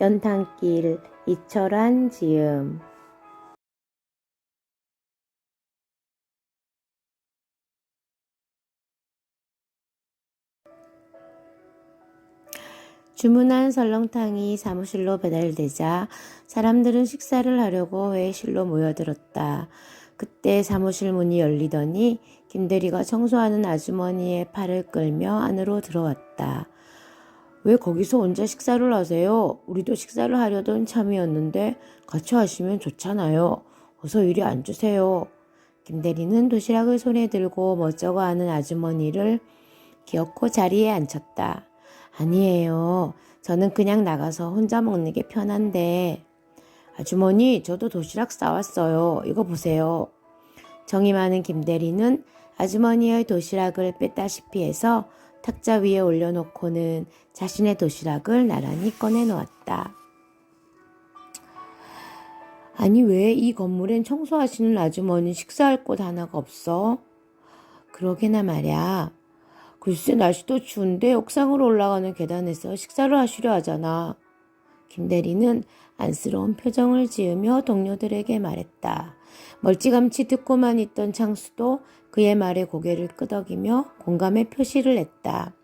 연탄길 이철환 지음. 주문한 설렁탕이 사무실로 배달되자 사람들은 식사를 하려고 회의실로 모여들었다. 그때 사무실 문이 열리더니 김대리가 청소하는 아주머니의 팔을 끌며 안으로 들어왔다. 왜 거기서 혼자 식사를 하세요? 우리도 식사를 하려던 참이었는데 같이 하시면 좋잖아요. 어서 이리 앉으세요. 김대리는 도시락을 손에 들고 멋쩍어 하는 아주머니를 기어코 자리에 앉혔다. 아니에요. 저는 그냥 나가서 혼자 먹는 게 편한데. 아주머니, 저도 도시락 싸왔어요. 이거 보세요. 정이 많은 김대리는 아주머니의 도시락을 뺐다시피 해서 탁자 위에 올려놓고는 자신의 도시락을 나란히 꺼내놓았다. 아니, 왜 이 건물엔 청소하시는 아주머니 식사할 곳 하나가 없어? 그러게나 말야. 글쎄, 날씨도 추운데 옥상으로 올라가는 계단에서 식사를 하시려 하잖아. 김대리는 안쓰러운 표정을 지으며 동료들에게 말했다. 멀찌감치 듣고만 있던 창수도 그의 말에 고개를 끄덕이며 공감의 표시를 했다.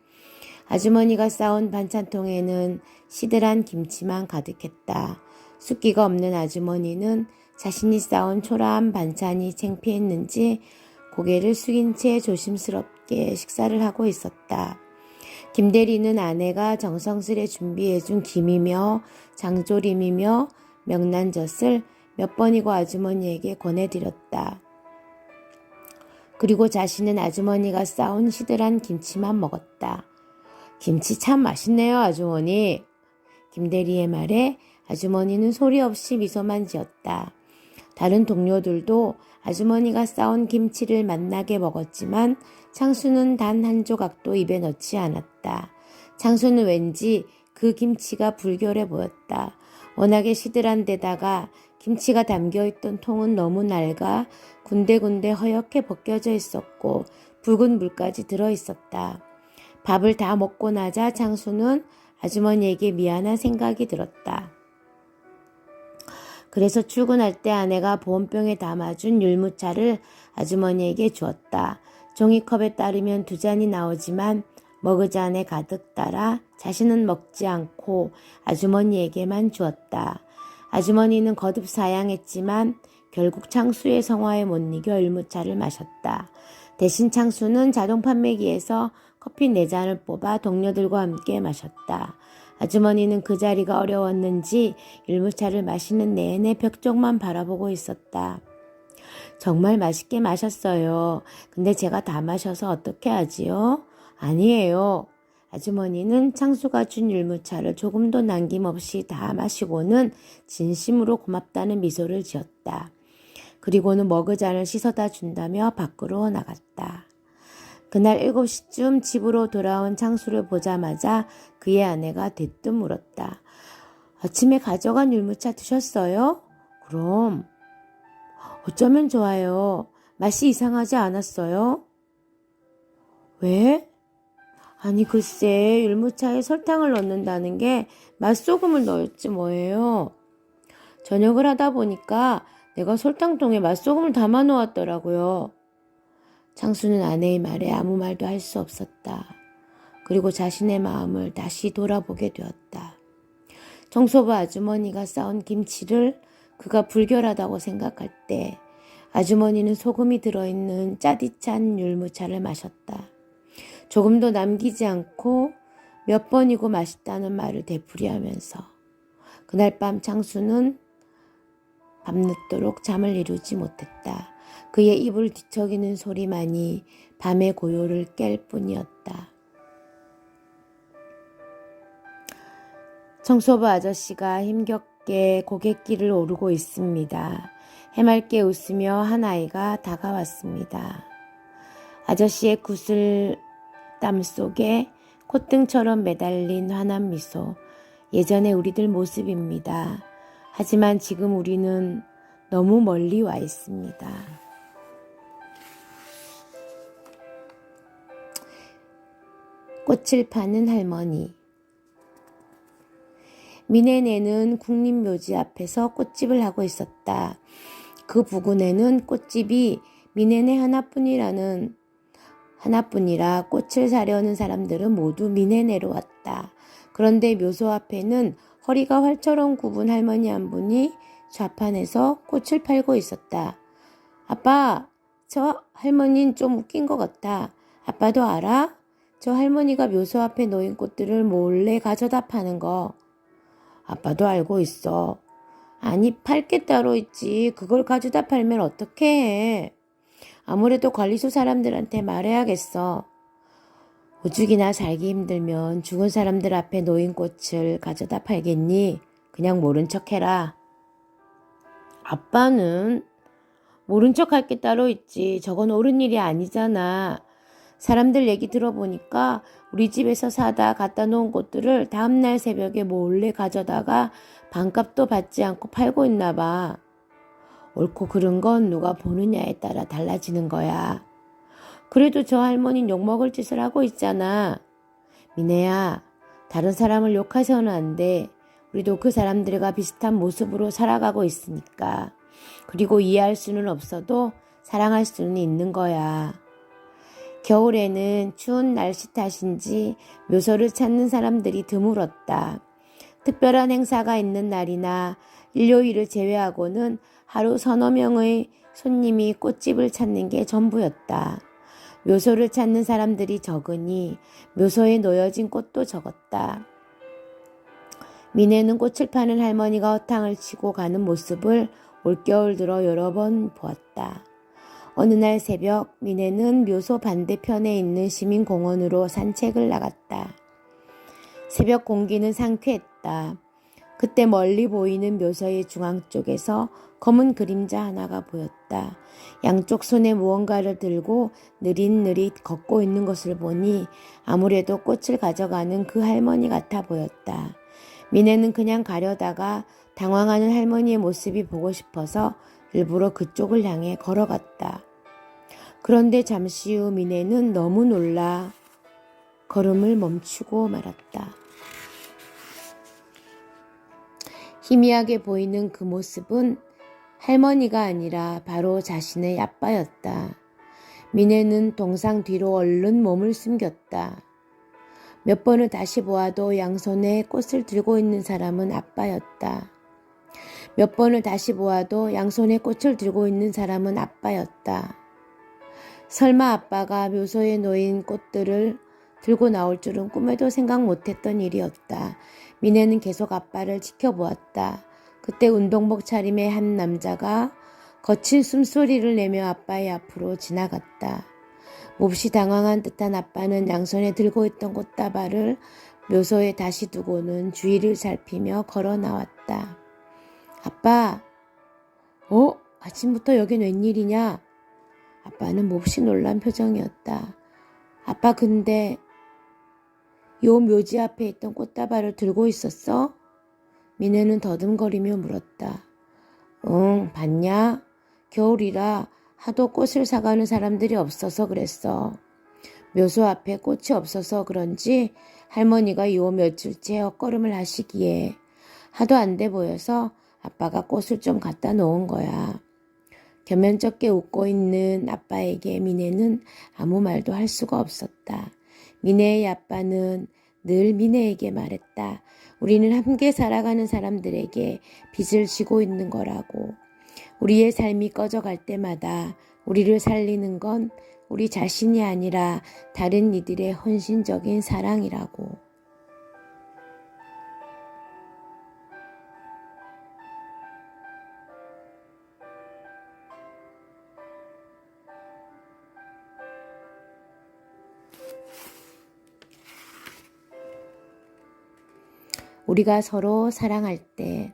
아주머니가 싸온 반찬통에는 시들한 김치만 가득했다. 숫기가 없는 아주머니는 자신이 싸온 초라한 반찬이 창피했는지 고개를 숙인 채 조심스럽게 식사를 하고 있었다. 김대리는 아내가 정성스레 준비해준 김이며 장조림이며 명란젓을 몇 번이고 아주머니에게 권해드렸다. 그리고 자신은 아주머니가 싸온 시들한 김치만 먹었다. 김치 참 맛있네요, 아주머니. 김대리의 말에 아주머니는 소리 없이 미소만 지었다. 다른 동료들도 아주머니가 싸온 김치를 맛나게 먹었지만 창수는 단 한 조각도 입에 넣지 않았다. 창수는 왠지 그 김치가 불결해 보였다. 워낙에 시들한 데다가 김치가 담겨있던 통은 너무 낡아 군데군데 허옇게 벗겨져 있었고 붉은 물까지 들어있었다. 밥을 다 먹고 나자 창수는 아주머니에게 미안한 생각이 들었다. 그래서 출근할 때 아내가 보온병에 담아준 율무차를 아주머니에게 주었다. 종이컵에 따르면 2잔이 나오지만 머그잔에 가득 따라 자신은 먹지 않고 아주머니에게만 주었다. 아주머니는 거듭 사양했지만 결국 창수의 성화에 못 이겨 율무차를 마셨다. 대신 창수는 자동 판매기에서 커피 4잔을 뽑아 동료들과 함께 마셨다. 아주머니는 그 자리가 어려웠는지 율무차를 마시는 내내 벽 쪽만 바라보고 있었다. 정말 맛있게 마셨어요. 근데 제가 다 마셔서 어떻게 하지요? 아니에요. 아주머니는 창수가 준 율무차를 조금도 남김없이 다 마시고는 진심으로 고맙다는 미소를 지었다. 그리고는 머그잔을 씻어다 준다며 밖으로 나갔다. 그날 7시쯤 집으로 돌아온 창수를 보자마자 그의 아내가 대뜸 물었다. 아침에 가져간 율무차 드셨어요? 그럼. 어쩌면 좋아요. 맛이 이상하지 않았어요? 왜? 아니 글쎄 율무차에 설탕을 넣는다는 게 맛소금을 넣었지 뭐예요. 저녁을 하다 보니까 내가 설탕통에 맛소금을 담아 놓았더라고요. 창수는 아내의 말에 아무 말도 할 수 없었다. 그리고 자신의 마음을 다시 돌아보게 되었다. 청소부 아주머니가 싸온 김치를 그가 불결하다고 생각할 때 아주머니는 소금이 들어있는 짜디찬 율무차를 마셨다. 조금도 남기지 않고 몇 번이고 맛있다는 말을 되풀이하면서 그날 밤 창수는 밤늦도록 잠을 이루지 못했다. 그의 입을 뒤척이는 소리만이 밤의 고요를 깰 뿐이었다. 청소부 아저씨가 힘겹게 고갯길을 오르고 있습니다. 해맑게 웃으며 한 아이가 다가왔습니다. 아저씨의 구슬땀 속에 콧등처럼 매달린 환한 미소, 예전의 우리들 모습입니다. 하지만 지금 우리는 너무 멀리 와 있습니다. 꽃을 파는 할머니. 미네네는 국립묘지 앞에서 꽃집을 하고 있었다. 그 부근에는 꽃집이 미네네 하나뿐이라 꽃을 사려는 사람들은 모두 미네네로 왔다. 그런데 묘소 앞에는 허리가 활처럼 굽은 할머니 한 분이 좌판에서 꽃을 팔고 있었다. 아빠, 저 할머니는 좀 웃긴 것 같아. 아빠도 알아? 저 할머니가 묘소 앞에 놓인 꽃들을 몰래 가져다 파는 거. 아빠도 알고 있어. 아니, 팔 게 따로 있지. 그걸 가져다 팔면 어떻게 해? 아무래도 관리소 사람들한테 말해야겠어. 오죽이나 살기 힘들면 죽은 사람들 앞에 놓인 꽃을 가져다 팔겠니? 그냥 모른 척 해라. 아빠는 모른 척 할 게 따로 있지. 저건 옳은 일이 아니잖아. 사람들 얘기 들어보니까 우리 집에서 사다 갖다 놓은 꽃들을 다음날 새벽에 몰래 가져다가 반값도 받지 않고 팔고 있나 봐. 옳고 그른 건 누가 보느냐에 따라 달라지는 거야. 그래도 저 할머니는 욕먹을 짓을 하고 있잖아. 미네야, 다른 사람을 욕해서는 안 돼. 우리도 그 사람들과 비슷한 모습으로 살아가고 있으니까. 그리고 이해할 수는 없어도 사랑할 수는 있는 거야. 겨울에는 추운 날씨 탓인지 묘소를 찾는 사람들이 드물었다. 특별한 행사가 있는 날이나 일요일을 제외하고는 하루 서너 명의 손님이 꽃집을 찾는 게 전부였다. 묘소를 찾는 사람들이 적으니 묘소에 놓여진 꽃도 적었다. 미네는 꽃을 파는 할머니가 허탕을 치고 가는 모습을 올겨울 들어 여러 번 보았다. 어느 날 새벽 미네는 묘소 반대편에 있는 시민공원으로 산책을 나갔다. 새벽 공기는 상쾌했다. 그때 멀리 보이는 묘소의 중앙 쪽에서 검은 그림자 하나가 보였다. 양쪽 손에 무언가를 들고 느릿느릿 걷고 있는 것을 보니 아무래도 꽃을 가져가는 그 할머니 같아 보였다. 미네는 그냥 가려다가 당황하는 할머니의 모습이 보고 싶어서 일부러 그쪽을 향해 걸어갔다. 그런데 잠시 후 미네는 너무 놀라 걸음을 멈추고 말았다. 희미하게 보이는 그 모습은 할머니가 아니라 바로 자신의 아빠였다. 미네는 동상 뒤로 얼른 몸을 숨겼다. 몇 번을 다시 보아도 양손에 꽃을 들고 있는 사람은 아빠였다. 몇 번을 다시 보아도 양손에 꽃을 들고 있는 사람은 아빠였다. 설마 아빠가 묘소에 놓인 꽃들을 들고 나올 줄은 꿈에도 생각 못했던 일이었다. 미네는 계속 아빠를 지켜보았다. 그때 운동복 차림의 한 남자가 거친 숨소리를 내며 아빠의 앞으로 지나갔다. 몹시 당황한 듯한 아빠는 양손에 들고 있던 꽃다발을 묘소에 다시 두고는 주위를 살피며 걸어 나왔다. 아빠, 아침부터 여긴 웬일이냐? 아빠는 몹시 놀란 표정이었다. 아빠 근데 요 묘지 앞에 있던 꽃다발을 들고 있었어? 미네는 더듬거리며 물었다. 응, 봤냐? 겨울이라 하도 꽃을 사가는 사람들이 없어서 그랬어. 묘소 앞에 꽃이 없어서 그런지 할머니가 요 며칠째 헛걸음을 하시기에 하도 안 돼 보여서 아빠가 꽃을 좀 갖다 놓은 거야. 겸연쩍게 웃고 있는 아빠에게 미네는 아무 말도 할 수가 없었다. 미네의 아빠는 늘 미네에게 말했다. 우리는 함께 살아가는 사람들에게 빚을 지고 있는 거라고. 우리의 삶이 꺼져갈 때마다 우리를 살리는 건 우리 자신이 아니라 다른 이들의 헌신적인 사랑이라고. 우리가 서로 사랑할 때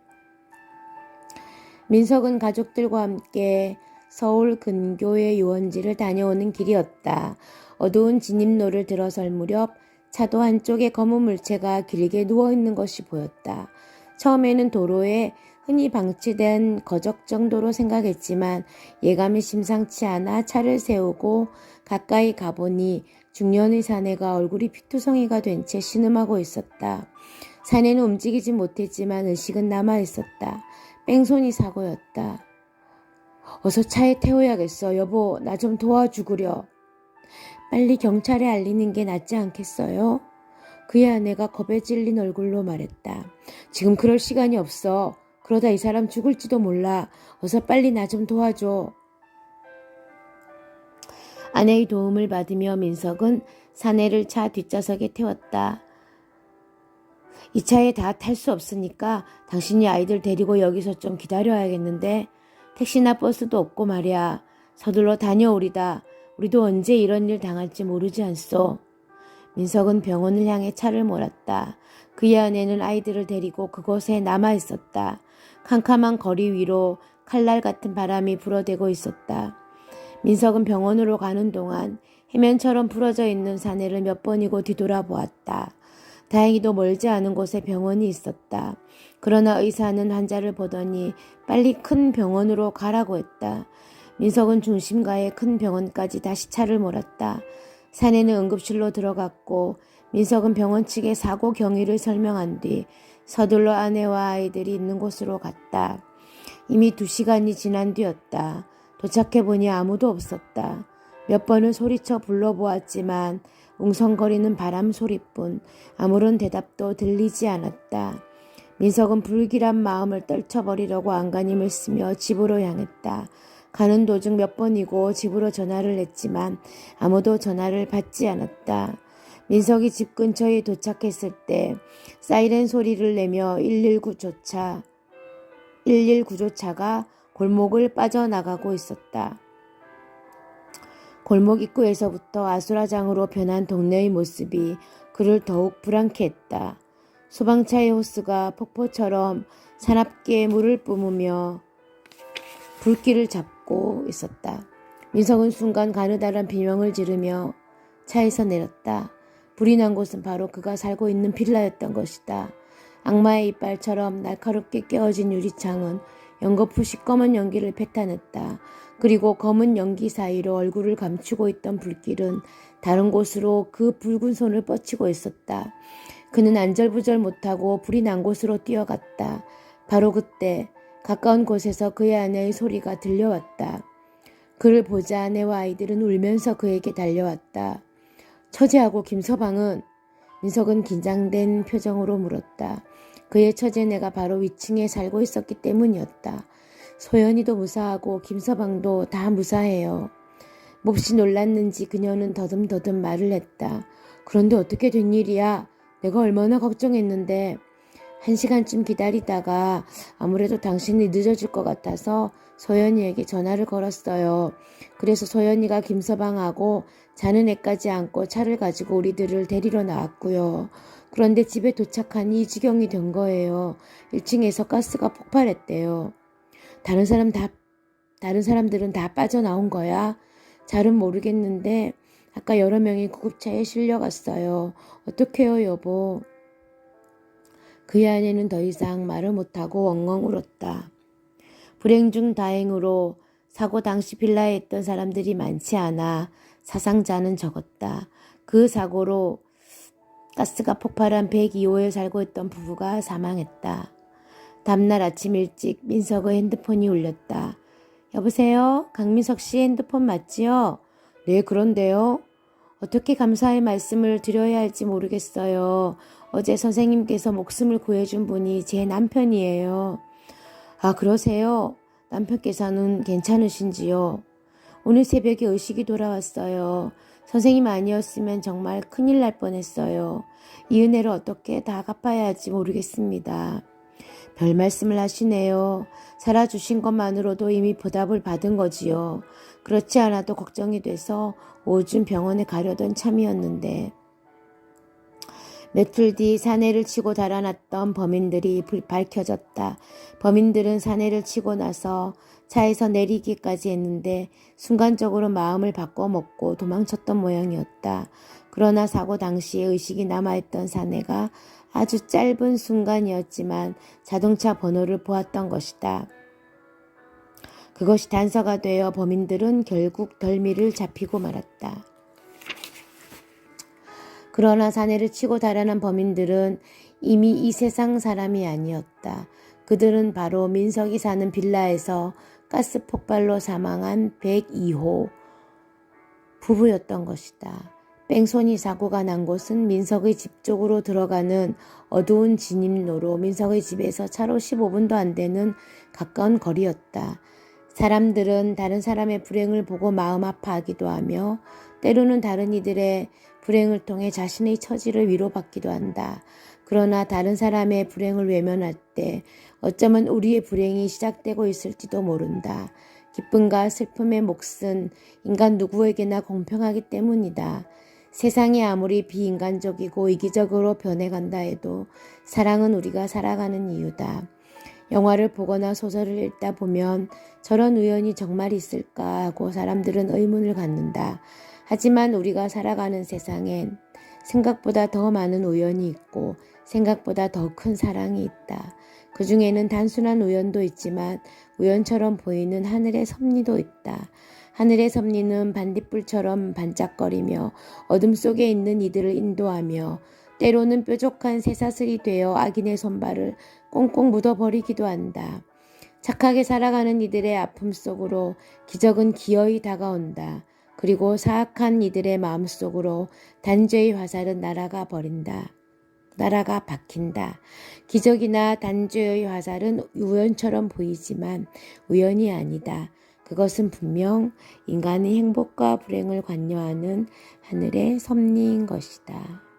민석은 가족들과 함께 서울 근교의 유원지를 다녀오는 길이었다. 어두운 진입로를 들어설 무렵 차도 한쪽에 검은 물체가 길게 누워있는 것이 보였다. 처음에는 도로에 흔히 방치된 거적 정도로 생각했지만 예감이 심상치 않아 차를 세우고 가까이 가보니 중년의 사내가 얼굴이 피투성이가 된 채 신음하고 있었다. 사내는 움직이지 못했지만 의식은 남아있었다. 뺑소니 사고였다. 어서 차에 태워야겠어. 여보, 나 좀 도와주구려. 빨리 경찰에 알리는 게 낫지 않겠어요? 그의 아내가 겁에 질린 얼굴로 말했다. 지금 그럴 시간이 없어. 그러다 이 사람 죽을지도 몰라. 어서 빨리 나 좀 도와줘. 아내의 도움을 받으며 민석은 사내를 차 뒷좌석에 태웠다. 이 차에 다 탈 수 없으니까 당신이 아이들 데리고 여기서 좀 기다려야겠는데 택시나 버스도 없고 말이야. 서둘러 다녀오리다. 우리도 언제 이런 일 당할지 모르지 않소. 민석은 병원을 향해 차를 몰았다. 그의 아내는 아이들을 데리고 그곳에 남아있었다. 캄캄한 거리 위로 칼날 같은 바람이 불어대고 있었다. 민석은 병원으로 가는 동안 해면처럼 부러져 있는 사내를 몇 번이고 뒤돌아보았다. 다행히도 멀지 않은 곳에 병원이 있었다. 그러나 의사는 환자를 보더니 빨리 큰 병원으로 가라고 했다. 민석은 중심가의 큰 병원까지 다시 차를 몰았다. 사내는 응급실로 들어갔고 민석은 병원 측에 사고 경위를 설명한 뒤 서둘러 아내와 아이들이 있는 곳으로 갔다. 이미 2시간이 지난 뒤였다. 도착해보니 아무도 없었다. 몇 번을 소리쳐 불러보았지만 웅성거리는 바람 소리뿐 아무런 대답도 들리지 않았다. 민석은 불길한 마음을 떨쳐버리려고 안간힘을 쓰며 집으로 향했다. 가는 도중 몇 번이고 집으로 전화를 했지만 아무도 전화를 받지 않았다. 민석이 집 근처에 도착했을 때 사이렌 소리를 내며 119조차가 골목을 빠져나가고 있었다. 골목 입구에서부터 아수라장으로 변한 동네의 모습이 그를 더욱 불안케 했다. 소방차의 호스가 폭포처럼 사납게 물을 뿜으며 불길을 잡고 있었다. 민석은 순간 가느다란 비명을 지르며 차에서 내렸다. 불이 난 곳은 바로 그가 살고 있는 빌라였던 것이다. 악마의 이빨처럼 날카롭게 깨어진 유리창은 연거푸 시꺼먼 연기를 패탄했다. 그리고 검은 연기 사이로 얼굴을 감추고 있던 불길은 다른 곳으로 그 붉은 손을 뻗치고 있었다. 그는 안절부절 못하고 불이 난 곳으로 뛰어갔다. 바로 그때 가까운 곳에서 그의 아내의 소리가 들려왔다. 그를 보자 아내와 아이들은 울면서 그에게 달려왔다. 처제하고 김서방은? 민석은 긴장된 표정으로 물었다. 그의 처제네가 바로 위층에 살고 있었기 때문이었다. 소연이도 무사하고 김서방도 다 무사해요. 몹시 놀랐는지 그녀는 더듬더듬 말을 했다. 그런데 어떻게 된 일이야? 내가 얼마나 걱정했는데. 1시간쯤 기다리다가 아무래도 당신이 늦어질 것 같아서 소연이에게 전화를 걸었어요. 그래서 소연이가 김서방하고 자는 애까지 안고 차를 가지고 우리들을 데리러 나왔고요. 그런데 집에 도착하니 이 지경이 된 거예요. 1층에서 가스가 폭발했대요. 다른 사람들은 다 빠져나온 거야? 잘은 모르겠는데 아까 여러 명이 구급차에 실려갔어요. 어떡해요, 여보? 그의 아내는 더 이상 말을 못하고 엉엉 울었다. 불행 중 다행으로 사고 당시 빌라에 있던 사람들이 많지 않아 사상자는 적었다. 그 사고로 가스가 폭발한 102호에 살고 있던 부부가 사망했다. 다음날 아침 일찍 민석의 핸드폰이 울렸다. 여보세요? 강민석 씨 핸드폰 맞지요? 네, 그런데요. 어떻게 감사의 말씀을 드려야 할지 모르겠어요. 어제 선생님께서 목숨을 구해준 분이 제 남편이에요. 아, 그러세요? 남편께서는 괜찮으신지요? 오늘 새벽에 의식이 돌아왔어요. 선생님 아니었으면 정말 큰일 날 뻔했어요. 이 은혜를 어떻게 다 갚아야 할지 모르겠습니다. 별 말씀을 하시네요. 살아주신 것만으로도 이미 보답을 받은 거지요. 그렇지 않아도 걱정이 돼서 오줌 병원에 가려던 참이었는데. 며칠 뒤 사내를 치고 달아났던 범인들이 밝혀졌다. 범인들은 사내를 치고 나서 차에서 내리기까지 했는데 순간적으로 마음을 바꿔먹고 도망쳤던 모양이었다. 그러나 사고 당시에 의식이 남아있던 사내가 아주 짧은 순간이었지만 자동차 번호를 보았던 것이다. 그것이 단서가 되어 범인들은 결국 덜미를 잡히고 말았다. 그러나 사내를 치고 달아난 범인들은 이미 이 세상 사람이 아니었다. 그들은 바로 민석이 사는 빌라에서 가스 폭발로 사망한 102호 부부였던 것이다. 뺑소니 사고가 난 곳은 민석의 집 쪽으로 들어가는 어두운 진입로로 민석의 집에서 차로 15분도 안 되는 가까운 거리였다. 사람들은 다른 사람의 불행을 보고 마음 아파하기도 하며 때로는 다른 이들의 불행을 통해 자신의 처지를 위로받기도 한다. 그러나 다른 사람의 불행을 외면할 때 어쩌면 우리의 불행이 시작되고 있을지도 모른다. 기쁨과 슬픔의 몫은 인간 누구에게나 공평하기 때문이다. 세상이 아무리 비인간적이고 이기적으로 변해간다 해도 사랑은 우리가 살아가는 이유다. 영화를 보거나 소설을 읽다 보면 저런 우연이 정말 있을까 하고 사람들은 의문을 갖는다. 하지만 우리가 살아가는 세상엔 생각보다 더 많은 우연이 있고 생각보다 더 큰 사랑이 있다. 그 중에는 단순한 우연도 있지만 우연처럼 보이는 하늘의 섭리도 있다. 하늘의 섭리는 반딧불처럼 반짝거리며 어둠 속에 있는 이들을 인도하며 때로는 뾰족한 쇠사슬이 되어 악인의 손발을 꽁꽁 묻어버리기도 한다. 착하게 살아가는 이들의 아픔 속으로 기적은 기어이 다가온다. 그리고 사악한 이들의 마음속으로 단죄의 화살은 날아가 박힌다. 기적이나 단죄의 화살은 우연처럼 보이지만 우연이 아니다. 그것은 분명 인간의 행복과 불행을 관여하는 하늘의 섭리인 것이다.